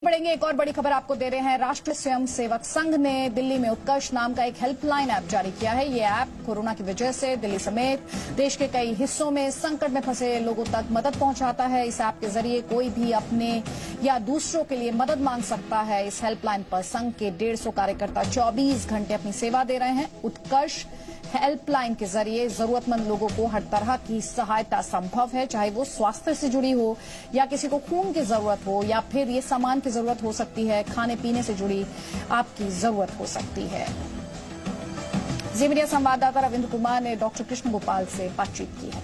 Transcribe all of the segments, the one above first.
बढ़ेंगे। एक और बड़ी खबर आपको दे रहे हैं। राष्ट्रीय स्वयं सेवक संघ ने दिल्ली में उत्कर्ष नाम का एक हेल्पलाइन ऐप जारी किया है। ये ऐप कोरोना की वजह से दिल्ली समेत देश के कई हिस्सों में संकट में फंसे लोगों तक मदद पहुंचाता है। इस ऐप के जरिए कोई भी अपने या दूसरों के लिए मदद मांग सकता है। इस हेल्पलाइन पर संघ के 150 कार्यकर्ता 24 घंटे अपनी सेवा दे रहे हैं। उत्कर्ष हेल्पलाइन के जरिए जरूरतमंद लोगों को हर तरह की सहायता संभव है, चाहे वो स्वास्थ्य से जुड़ी हो या किसी को खून की जरूरत हो या फिर ये सामान की जरूरत हो सकती है, खाने पीने से जुड़ी आपकी जरूरत हो सकती है। जी मीडिया संवाददाता रविंद्र कुमार ने डॉक्टर कृष्ण गोपाल से बातचीत की है।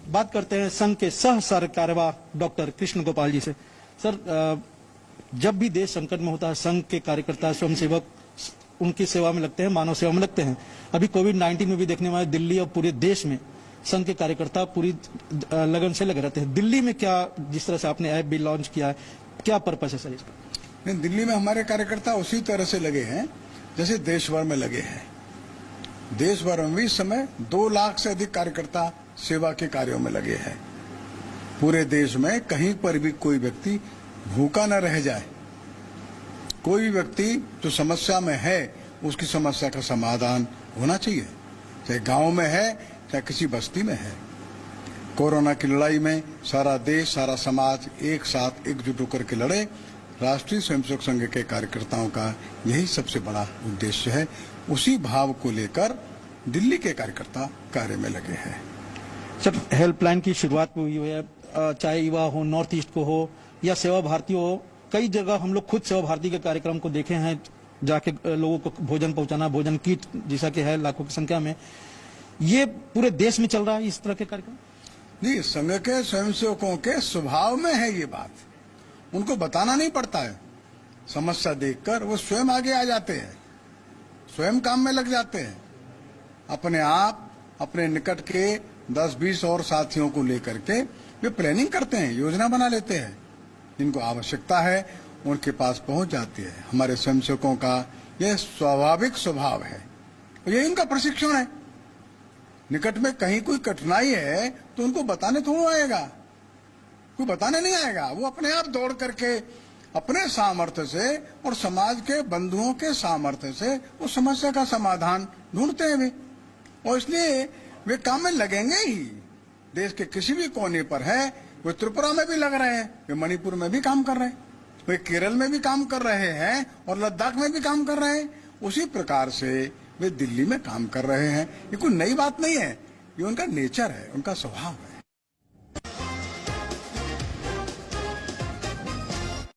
बात करते हैं संघ के सह कार्यवाह डॉक्टर कृष्ण गोपाल जी से। सर, जब भी देश संकट में होता है संघ के कार्यकर्ता स्वयंसेवक उनकी सेवा में लगते हैं, मानव सेवा में लगते हैं। अभी कोविड-19 में भी देखने में आया, दिल्ली और पूरे देश में संघ के कार्यकर्ता पूरी लगन से लगे रहते हैं। दिल्ली में क्या, जिस तरह से आपने ऐप भी लॉन्च किया है, क्या पर्पस है सर इसका? नहीं, दिल्ली में हमारे कार्यकर्ता उसी तरह से लगे हैं जैसे देश भर में लगे हैं। देश भर में भी इस समय 2 लाख से अधिक कार्यकर्ता सेवा के कार्यों में लगे हैं। पूरे देश में कहीं पर भी कोई व्यक्ति भूखा न रह जाए। कोई भी व्यक्ति जो समस्या में है उसकी समस्या का समाधान होना चाहिए, चाहे गांव में है चाहे किसी बस्ती में है। कोरोना की लड़ाई में सारा देश, सारा समाज एक साथ एकजुट होकर के लड़े। राष्ट्रीय स्वयंसेवक संघ के कार्यकर्ताओं का यही सबसे बड़ा उद्देश्य है। उसी भाव को लेकर दिल्ली के कार्यकर्ता कार्य में लगे हैं। सर, हेल्पलाइन की शुरुआत हुई है, चाहे युवा हो, नॉर्थ ईस्ट को हो या सेवा भारती हो, कई जगह हम लोग खुद सेवा भारती के कार्यक्रम को देखे हैं, जाके लोगों को भोजन पहुंचाना, भोजन किट जैसा कि है लाखों की संख्या में। ये पूरे देश में चल रहा है इस तरह के कार्यक्रम? नहीं, संघ के स्वयंसेवकों के स्वभाव में है ये बात। उनको बताना नहीं पड़ता है। समस्या देखकर वो स्वयं आगे आ जाते हैं, स्वयं काम में लग जाते हैं। अपने आप अपने निकट के 10-20 और साथियों को लेकर के वे प्लानिंग करते हैं, योजना बना लेते हैं। जिनको आवश्यकता है उनके पास पहुंच जाती है। हमारे स्वयंसेवकों का यह स्वाभाविक स्वभाव है, यही उनका प्रशिक्षण है। निकट में कहीं कोई कठिनाई है तो उनको बताने थोड़ा आएगा, कोई बताने नहीं आएगा। वो अपने आप दौड़ करके अपने सामर्थ्य से और समाज के बंधुओं के सामर्थ्य से उस समस्या का समाधान ढूंढते हैं वे, और इसलिए वे काम में लगेंगे ही। देश के किसी भी कोने पर है, वे त्रिपुरा में भी लग रहे हैं, वे मणिपुर में भी काम कर रहे हैं, वे केरल में भी काम कर रहे हैं और लद्दाख में भी काम कर रहे हैं। उसी प्रकार से वे दिल्ली में काम कर रहे हैं। ये कोई नई बात नहीं है, ये उनका नेचर है, उनका स्वभाव है।